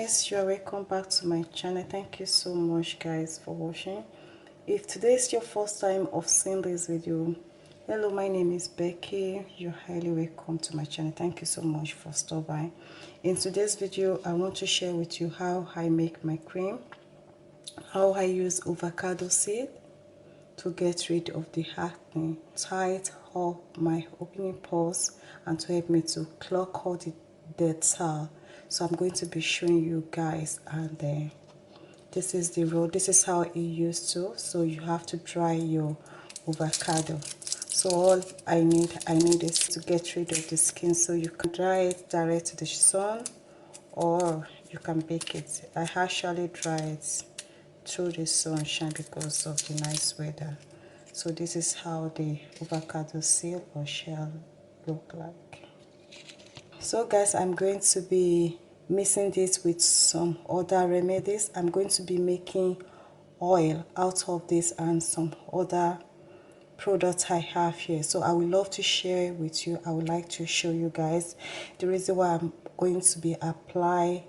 guys, you are welcome back to my channel. Thank you so much guys for watching. If today is your first time of seeing this video, hello, my name is Becky. You're highly welcome to my channel. Thank you so much for stopping by. In today's video, I want to share with you how I make my cream, how I use avocado seed to get rid of the acne, tight up my opening pores, and to help me to clock all the dead cell. So I'm going to be showing you guys, and this is the road. This is how it used to. So you have to dry your avocado. So all I need is to get rid of the skin. So you can dry it direct to the sun, or you can bake it. I actually dry it through the sunshine because of the nice weather. So this is how the avocado seed or shell look like. So guys, I'm going to be mixing this with some other remedies. I'm going to be making oil out of this and some other products I have here. So I would love to share with you. I would like to show you guys the reason why I'm going to be applying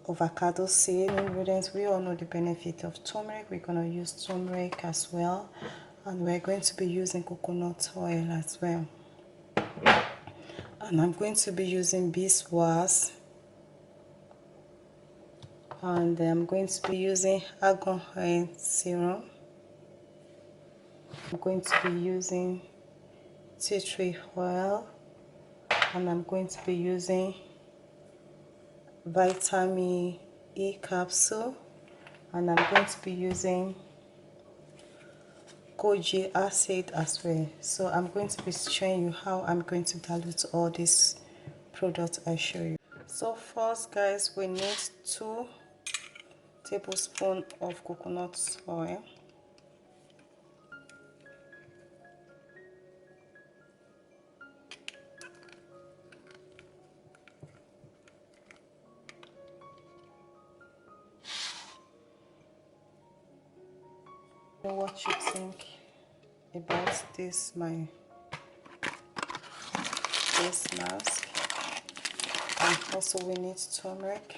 avocado seed ingredients. We all know the benefit of turmeric. We're going to use turmeric as well, and we're going to be using coconut oil as well. And I'm going to be using beeswax, and I'm going to be using argan oil serum. I'm going to be using tea tree oil, and I'm going to be using vitamin E capsule, and I'm going to be using kojic acid as well. So I'm going to be showing you how I'm going to dilute all these products I show you. So first guys, we need 2 tablespoons of coconut oil. What you think about this face mask? And also we need turmeric.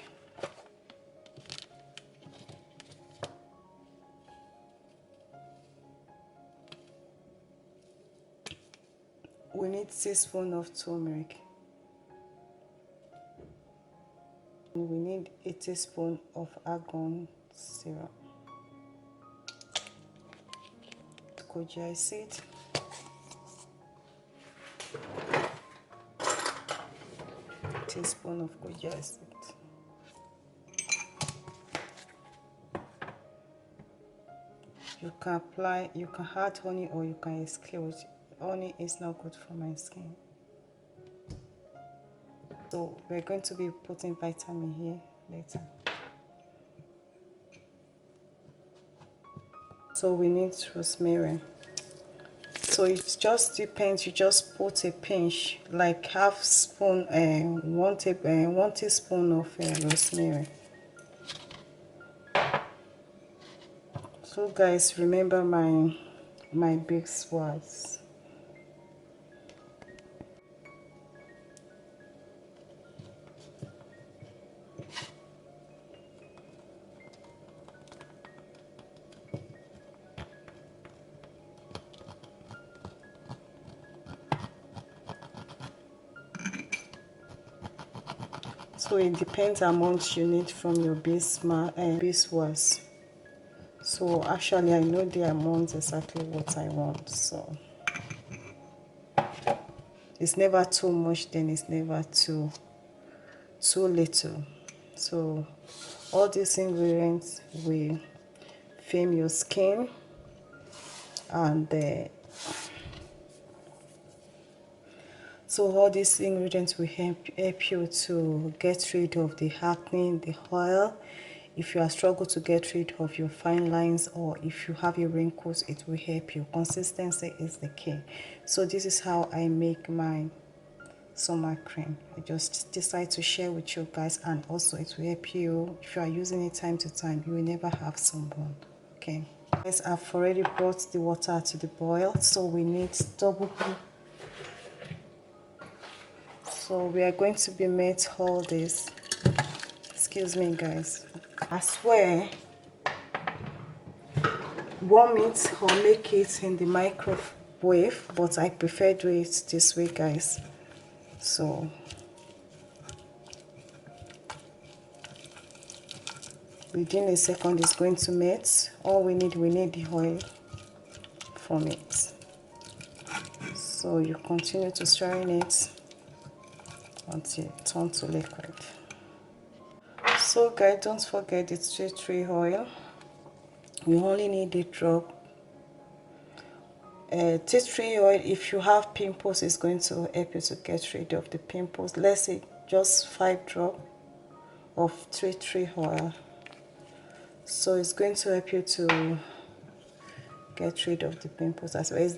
We need 1 teaspoon of turmeric. We need 1 teaspoon of argan syrup. Kojic seed. Teaspoon of kojic seed. You can add honey or you can exclude. Honey is not good for my skin. So we're going to be putting vitamin here later. So we need rosemary. So it just depends. You just put a pinch, like half spoon and 1 teaspoon of rosemary. So guys, remember my big swords. So it depends how much you need from your beeswax. So actually I know the amount exactly what I want. So it's never too much, then it's never too little. So all these ingredients will firm your skin, and so all these ingredients will help you to get rid of the acne, the oil. If you are struggling to get rid of your fine lines, or if you have your wrinkles, it will help you. Consistency is the key. So this is how I make my summer cream. I just decided to share with you guys, and also it will help you. If you are using it time to time, you will never have sunburn. Okay guys, I've already brought the water to the boil, so we need double. So we are going to be made all this excuse me guys. I swear, warm it or make it in the microwave, but I prefer do it this way guys. So within a second it's going to melt. All we need the oil from it. So you continue to stirring it until it turns to liquid. So guys, don't forget the tea tree oil. You only need a drop. Tea tree oil, if you have pimples, is going to help you to get rid of the pimples. Let's say just 5 drops of tea tree oil. So it's going to help you to get rid of the pimples as well.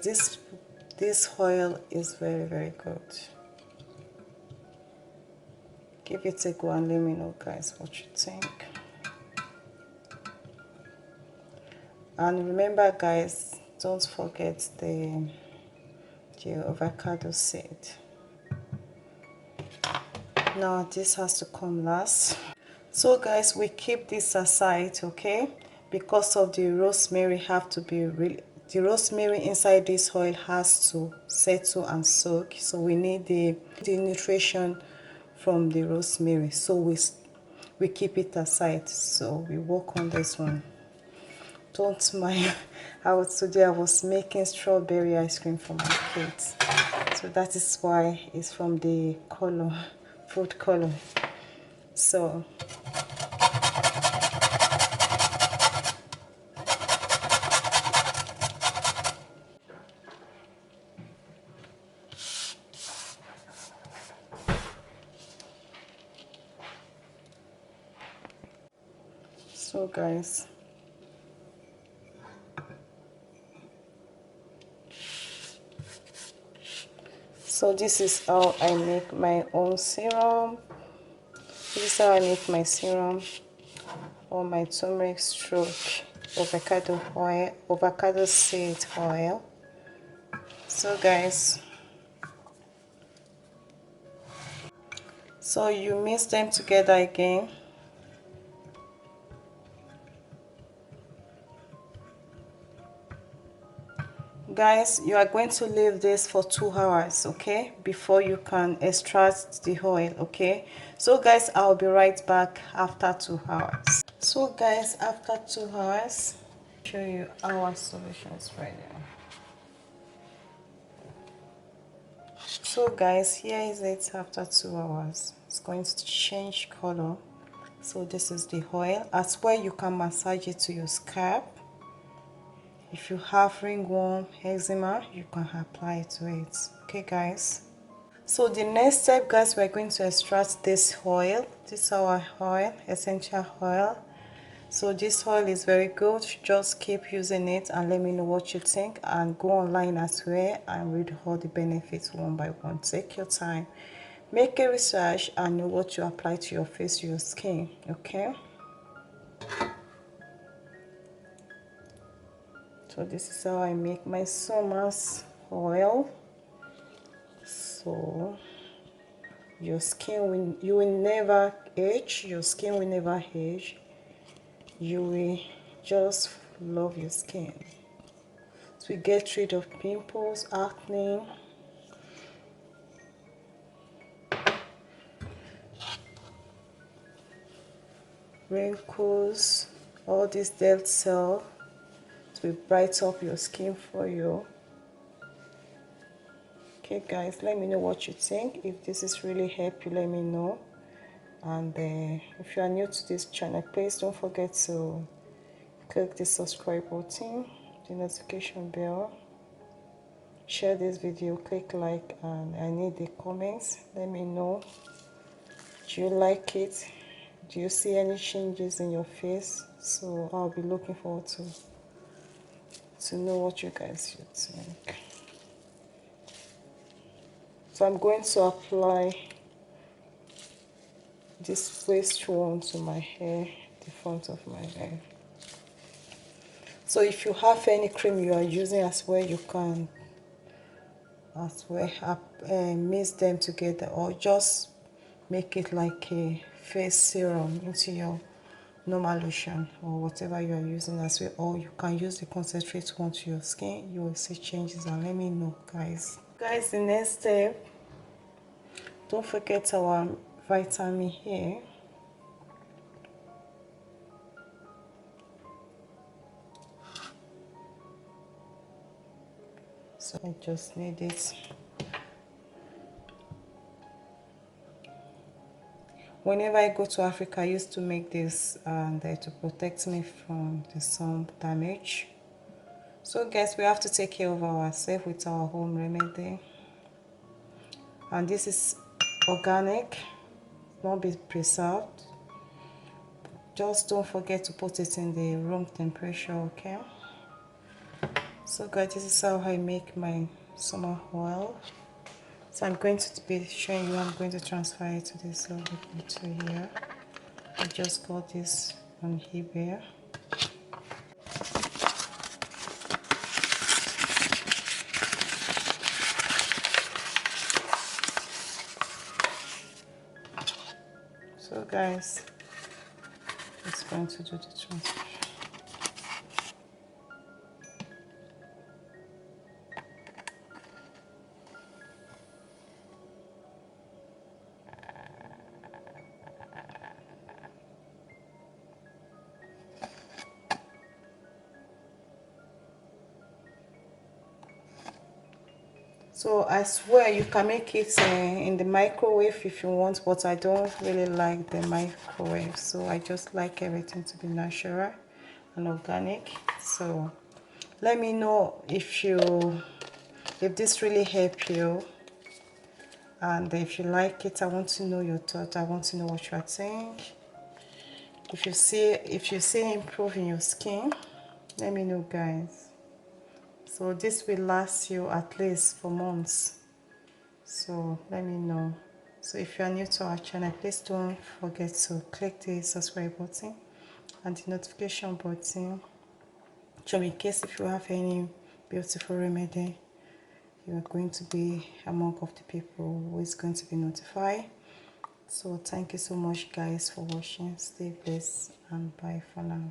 This oil is very good. Give it a go and let me know guys what you think. And remember guys, don't forget the avocado seed. Now this has to come last. So guys, we keep this aside, okay, because of the rosemary have to be really, the rosemary inside this oil has to settle and soak. So we need the nutrition from the rosemary, so we keep it aside. So we work on this one. Don't mind, today I was making strawberry ice cream for my kids, so that is why it's from the color, food color. So guys, so this is how I make my own serum. This is how I make my serum or my turmeric stroke avocado oil, avocado seed oil. So guys, so you mix them together again. Guys, you are going to leave this for 2 hours, okay, before you can extract the oil, okay. So guys, I'll be right back after 2 hours. So guys, after 2 hours, show you our solution is ready. So guys, here is it after 2 hours. It's going to change color. So this is the oil. As well, you can massage it to your scalp. If you have ringworm, eczema, you can apply it to it. Okay guys, so the next step guys, we're going to extract this oil. This is our oil, essential oil. So this oil is very good. Just keep using it and let me know what you think, and go online as well and read all the benefits one by one. Take your time, make a research, and know what you apply to your face, to your skin, okay. So this is how I make my summer's oil. So your skin you will never age. Your skin will never age. You will just love your skin. So we get rid of pimples, acne, wrinkles, all these dead cells. To brighten up your skin for you. Okay guys, let me know what you think. If this is really help you, let me know. And if you are new to this channel, please don't forget to click the subscribe button, the notification bell, share this video, click like, and I need the comments. Let me know, do you like it? Do you see any changes in your face? So I'll be looking forward to know what you guys should think. So I'm going to apply this waste one to my hair, the front of my hair. So if you have any cream you are using as well, you can as well mix them together, or just make it like a face serum into your normal lotion or whatever you are using as well, or you can use the concentrate onto your skin. You will see changes, and let me know, guys. The next step, don't forget our vitamin here. So I just need it. Whenever I go to Africa, I used to make this there to protect me from the sun damage. So guys, we have to take care of ourselves with our home remedy. And this is organic, not be preserved. Just don't forget to put it in the room temperature, okay? So guys, this is how I make my summer oil. So I'm going to be showing you. I'm going to transfer it to this little bottle here. I just got this on eBay. So guys, it's going to do the transfer. So I swear you can make it in the microwave if you want, but I don't really like the microwave, so I just like everything to be natural and organic. So let me know if this really helped you, and if you like it. I want to know your thoughts. I want to know what you are saying. If you see improve in your skin, let me know, guys. So this will last you at least for months, so let me know. So if you are new to our channel, please don't forget to click the subscribe button and the notification button, so in case if you have any beautiful remedy, you are going to be among of the people who is going to be notified. So thank you so much, guys, for watching. Stay blessed and bye for now.